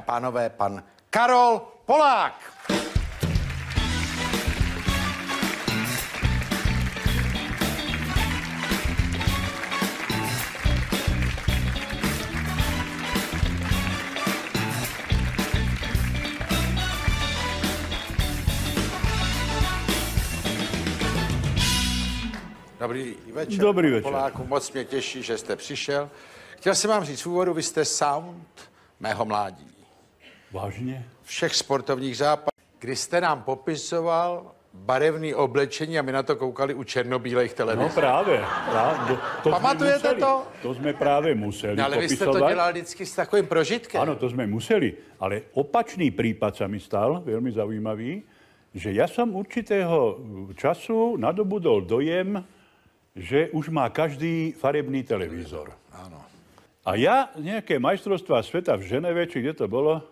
pánové, pan Karol Polák. Dobrý večer. Dobrý večer. Poláku, moc mě těší, že jste přišel. Chtěl jsem vám říct v úvodu, vy jste sound mého mládí. Vážně? Všech sportovních zápasů, kdy jste nám popisoval barevné oblečení a my na to koukali u černobílejch televizí. No právě. Pamatujete to? To jsme právě museli No, ale vy jste to dělal vždycky s takovým prožitkem. Áno, to sme museli. Ale opačný prípad sa mi stal, veľmi zaujímavý, že ja som určitého času nadobudol dojem, že už má každý farebný televízor. Áno. A ja nejaké majstrovstvá sveta v Ženeve, či kde to bolo,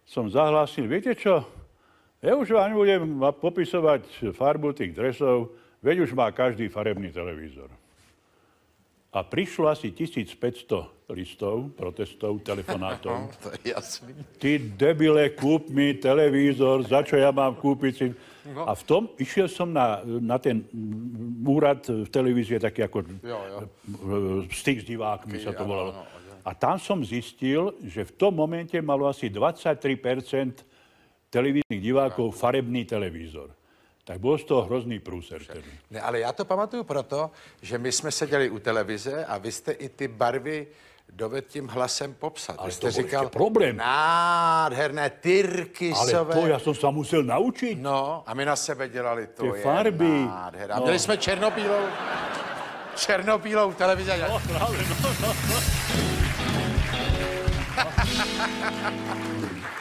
som zahlásil, viete čo, ja už vám nebudem popisovať farbu tých dresov, veď už má každý farebný televízor. A prišlo asi 1500 listov, protestov, telefonátov. To je jasný. Ty debile, kúp mi televízor, za čo ja mám kúpiť si... No. A v tom išiel som na ten úrad v televízie, taký ako styk s divákmi sa to volalo. A tam som zistil, že v tom momente malo asi 23% televíznych divákov farebný televízor. Tak bol z toho hrozný průser tedy. Ne, ale já to pamatuju proto, že my jsme seděli u televize a vy jste i ty barvy dovedl tím hlasem popsat. Ale vy jste to bol říkal, ešte problém. nádherné tyrkysové. Ale to ja som sa musel naučiť. No, a my na sebe dělali to. Tie farby. Nádhera. No. Měli jsme černobílou televizi. No, práve, no.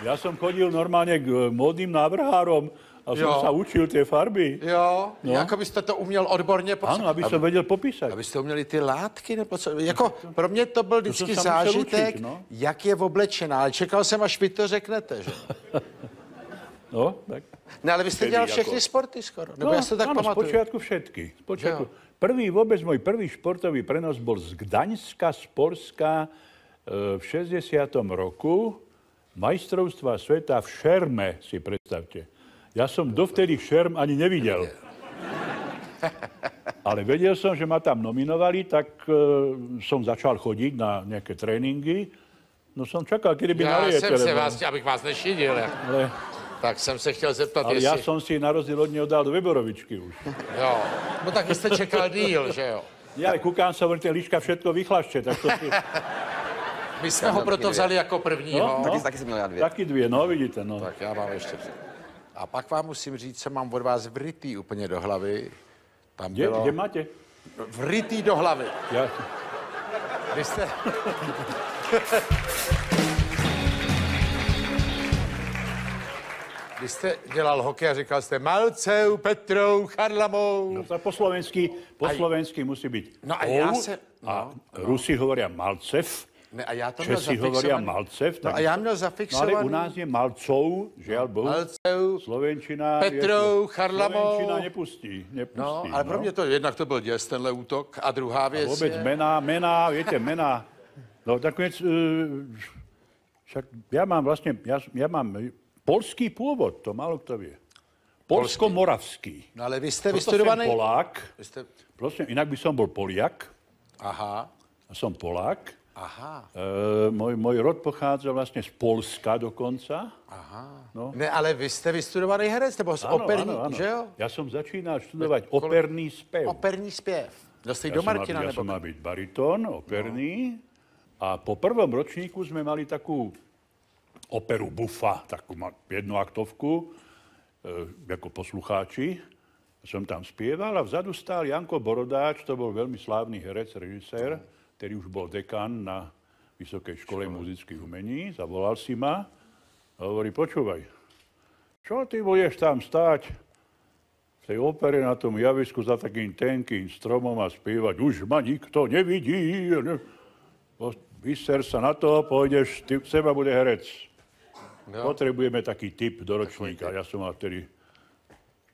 Ja som chodil normálne k módnym návrhárom a som sa učil tie farby. Jo, no. Jako byste to uměl odborně popsat. Ano, aby som vedel popísať. Abyste uměli ty látky, nebo co? Jako, pro mě to byl vždycky zážitek, jak je oblečená, ale čekal jsem, až vy to řeknete, že? No, tak. Ne, ale vy jste dělal všechny sporty skoro, nebo já se tak pamatuju. Spočiatku všetky. Spočiatku. Môj prvý športový prenos bol z Gdaňska, z Polska v 60. roku. Majstrovstvá sveta v šerme, si predstavte. Ja som dovtedy šerm ani nevidel. Ale vedel som, že ma tam nominovali, tak som začal chodiť na nejaké tréninky. No som čakal, kedy by nalietele. Já jsem se vás, abych vás nešidil. Tak jsem se chtěl zeptat, ale jestli... ja som si na rozdiel od neho dal do Vyborovičky už. Jo, no tak vy jste čekal díl, že jo? Ja kúkám sa, tie líška všetko vychlašče, tak to si... My jsme ho proto vzali jako prvního. No, taky jsem měl já dvě. Taky dvě, no vidíte, no. Tak já mám ještě. A pak vám musím říct, co mám od vás vrytý úplně do hlavy. Tam bylo... Kde máte? Vrytý do hlavy. Ja... Vy jste... Vy jste dělal hokej a říkal jste Malceu, Petrou, Charlamou. No to po slovensky musí byť. No a já se... A Rusi hovoria Malcev. Ne, a já to měl Česi hovoria Malcev. No a já měl zafixovaný... No ale u nás je Malcov, žiaľ Bohu. Malceu, Slovenčina... Petrou, Charlamou. Slovenčina nepustí. No, ale pro mě to jednak to byl děs, tenhle útok. A druhá věc a vôbec je... mená, viete, mená. No nakoniec... Však ja mám vlastne... Ja mám polský pôvod, to málo kto vie. Polsko-moravský. No ale vy jste vystudovaný... Proto som Polák. Jste... Prosím, inak by som bol Poliak. Aha. A som Polák. Aha. Môj rod pochádza vlastne z Polska dokonca. Aha. No. Ne, ale vy jste vystudovaný herec, nebo z operní, že jo? Ja som začínal študovať operný spev. Operní zpěv. Dostali do Martina, Ja som mal byť baritón, operný. No. A po prvom ročníku sme mali takú operu Buffa, takú jednoaktovku, ako poslucháči. Som tam spieval a vzadu stál Janko Borodáč, to bol veľmi slávny herec, režisér, ktorý už bol dekan na Vysokej škole muzických umení. Zavolal si ma a hovorí, počúvaj, čo ty budeš tam stáť v tej opere na tom javisku za takým tenkým stromom a spievať, už ma nikto nevidí. Vyser sa na to, pôjdeš, seba bude herec. No. Potrebujeme taký typ do ročníka. Ja som mal vtedy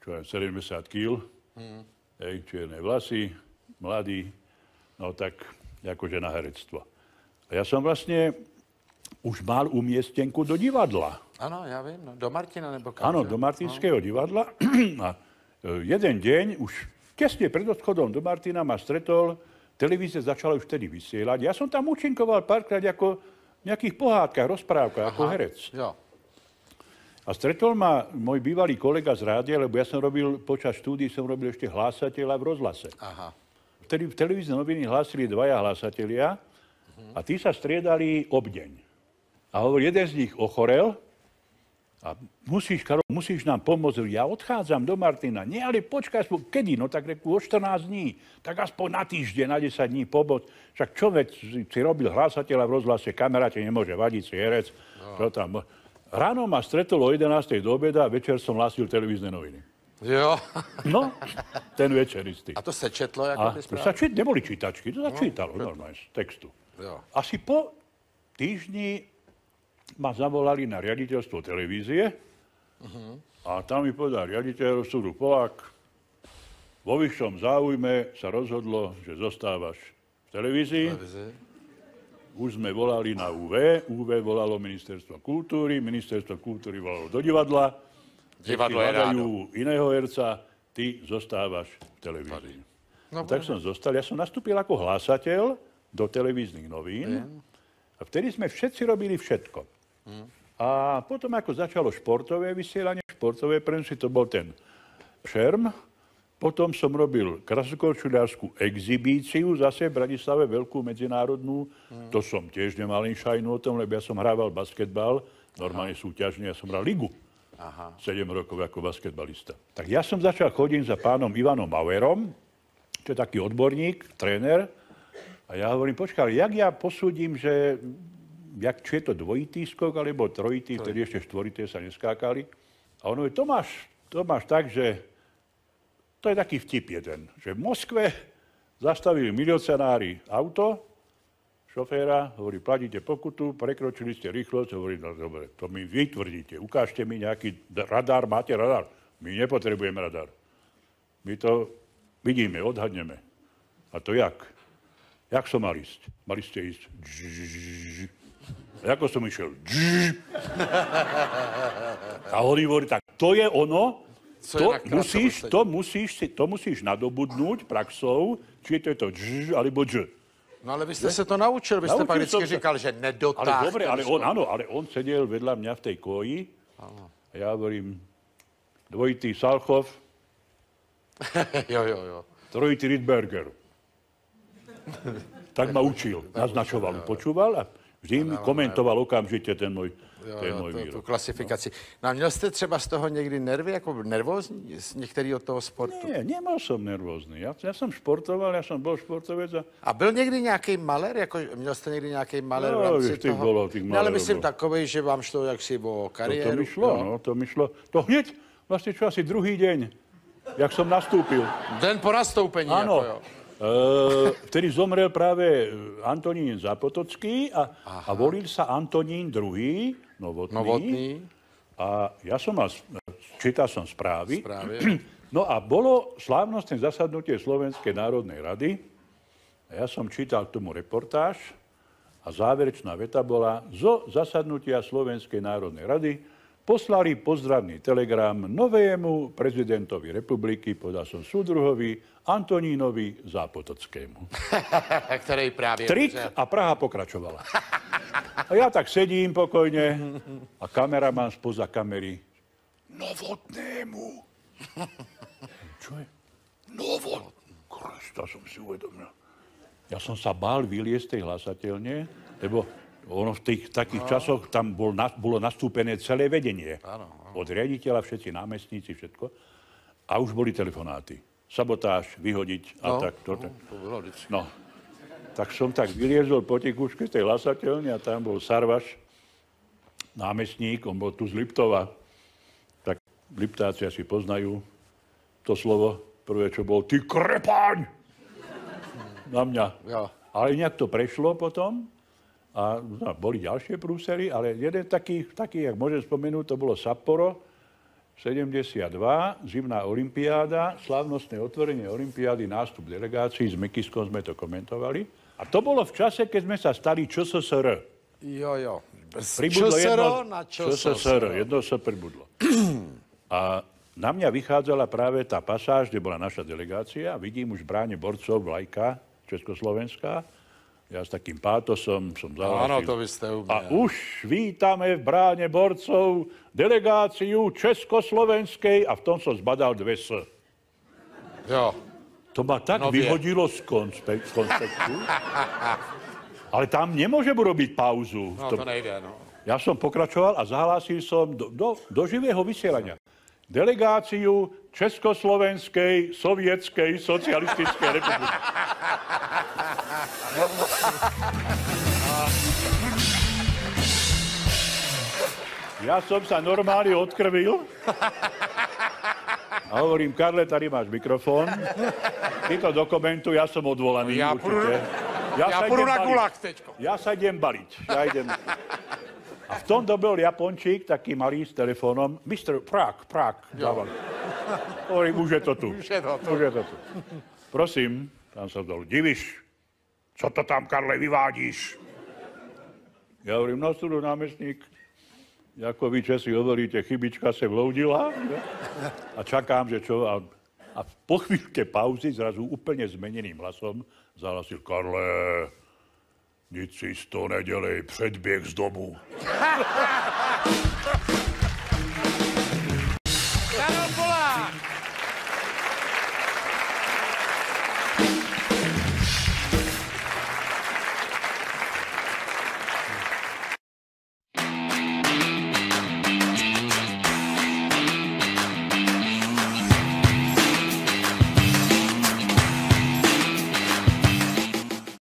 70 kg, čierne vlasy, mladý, no tak akože na herectvo. A ja som vlastne už mal umiestnenku do divadla. Ano, já vím, no, do Martina nebo kam? Áno, do Martinského divadla. A jeden deň, už tesne pred odchodom do Martina ma stretol, televízia začala už vtedy vysielať. Ja som tam účinkoval párkrát ako v nejakých pohádkach, rozprávkach, ako herec. Jo. A stretol ma môj bývalý kolega z rádia, lebo ja som robil, počas štúdií som robil ešte hlásateľa v rozhlase. Aha. Vtedy v televízne noviny hlásili dvaja hlásatelia a tí sa striedali obdeň. A hovorí, jeden z nich ochorel a Karol, musíš nám pomôcť. Ja odchádzam do Martina. Nie, ale počkaj, kedy? No tak reku, o 14 dní. Tak aspoň na týždeň, na 10 dní pomôcť. Však človek si robil hlásateľa v rozhlase, kamaráte nemôže vadiť, si herec. Čo tam? Ráno ma stretol o 11. do obeda a večer som hlásil televízne noviny. Jo. No, ten večer istý. A to se četlo jako A by to sa neboli čítačky, to sa čítalo normálne z textu. Jo. Asi po týždni ma zavolali na riaditeľstvo televízie a tam mi povedal riaditeľ súdu Polák, vo vyššom záujme sa rozhodlo, že zostávaš v televízii. Už sme volali na UV, UV volalo Ministerstvo kultúry volalo do divadla. Divadlo je ráno. Iného herca, ty zostávaš v televízii. No, tak som zostal. Ja som nastúpil ako hlásateľ do televíznych novín a vtedy sme všetci robili všetko. A potom, ako začalo športové vysielanie, športové prenosy, to bol ten Šerm. Potom som robil krasokorčuliarsku exibíciu, zase v Bratislave, veľkú medzinárodnú. To som tiež nemal len šajnu o tom, lebo ja som hrával basketbal, normálne súťažne, ja som hral ligu. 7 rokov ako basketbalista. Tak ja som začal chodiť za pánom Ivanom Mauerom, čo je taký odborník, tréner. A ja hovorím, počkaj, jak ja posúdim, že či je to dvojitý skok, alebo trojitý, vtedy ešte štvorité sa neskákali. A on hovorí, to máš tak, že to je taký vtip jeden, že v Moskve zastavili milicionári auto, šoféra, hovorí, platíte pokutu, prekročili ste rýchlosť, hovorí, no dobre, to mi vytvrdíte, ukážte mi nejaký radar, máte radar? My nepotrebujeme radar. My to vidíme, odhadneme. A to jak? Jak som mal ísť? Mali ste ísť. A ako som išiel? A hovorí, tak to je ono, to musíš nadobudnúť praxou, či je to alebo dž. No ale vy ste se to naučil, vy ste pak vždycky říkal, že nedotáhne. Ale dobre, ale on sedel vedľa mňa v tej koji a ja hovorím, dvojitý Salchov, jo. trojitý Rydberger. Tak ma učil, naznačoval, počúval a vždy mi komentoval okamžite ten môj výrok. Tu klasifikaci. No a měl jste třeba z toho někdy nervy, jako nervózní z některého toho sportu? Nie, nemal som nervózny. Ja som športoval, ja som bol športovec. A byl někdy nějaký malér? Jako, měl jste někdy nějaký malér v rámci toho? Tých malérov. Ale myslím takovej, že vám šlo jaksi o kariéru. To mi šlo. To hneď, vlastne čo asi druhý deň, jak som nastúpil. Den po nastoupení. Áno. Jako, jo. Vtedy zomrel práve Antonín Zapotocký a volil sa Antonín II. Novotný. A ja som čítal som správy. No a bolo slávnostné zasadnutie Slovenskej národnej rady. A ja som čítal k tomu reportáž a záverečná veta bola: zo zasadnutia Slovenskej národnej rady poslali pozdravný telegram novému prezidentovi republiky, povedal som súdruhovi, Antonínovi Zápotockému. Který právě... Trik a Praha pokračovala. A ja tak sedím pokojne a kameraman spoza kamery. Novotnému. Čo je? Novotnému. Krista, som si uvedomil. Ja som sa bál vyliesť tej hlasateľne, lebo ono v tých takých časoch tam bolo nastúpené celé vedenie. Áno. Od riaditeľa, všetci námestníci, všetko. A už boli telefonáty. Sabotáž, vyhodiť a tak. No, tak som tak vyliezol potikuške z tej hlasateľne a tam bol Sarvaš, námestník, on bol tu z Liptova. Tak Liptáci asi poznajú to slovo. Prvé, čo bol, ty krepáň! Na mňa. Jo. Ale nejak to prešlo potom. A boli ďalšie prúsery, ale jeden taký, jak môžem spomenúť, to bolo Sapporo, 72, zimná olympiáda, slávnostné otvorenie olympiády, nástup delegácií, s Mekiskom sme to komentovali. A to bolo v čase, keď sme sa stali ČSSR. Jo. Pribudlo jedno... na ČSSR, jedno sa pribudlo. A na mňa vychádzala práve tá pasáž, kde bola naša delegácia. Vidím už v bráne borcov vlajka Československá. Ja s takým pátosom som zahlásil. Áno, to by ste umieli. A už vítame v bráne borcov delegáciu Československej a v tom som zbadal 2 S. Jo. To ma tak vyhodilo z konspektu. Ale tam nemôžem urobiť pauzu. No, to nejde, no. Ja som pokračoval a zahlásil som do živého vysielania delegáciu Československej, Sovietskej, Socialistickej republiky. Ja som sa normálne odkrvil. A hovorím, Karle, tady máš mikrofón. Ty to dokumentuj, ja som odvolaný určite. Ja pôjdu na gulag teďko. Ja sa idem baliť. A v tom bol Japončík, taký malý s telefónom. Mr. Prák. Hovorím, už je to tu. Už je to tu. Prosím, tam sa dol. Diviš, co to tam, Karle, vyvádíš? Ja hovorím, no, súdu námestník, ako vy Česi hovoríte, chybička sa vloudila. A čakám, že čo... A po chvíľke pauzy zrazu úplne zmeneným hlasom zahlasil Karle, nic si z toho nedelej, předběh z domu. Karol Polák!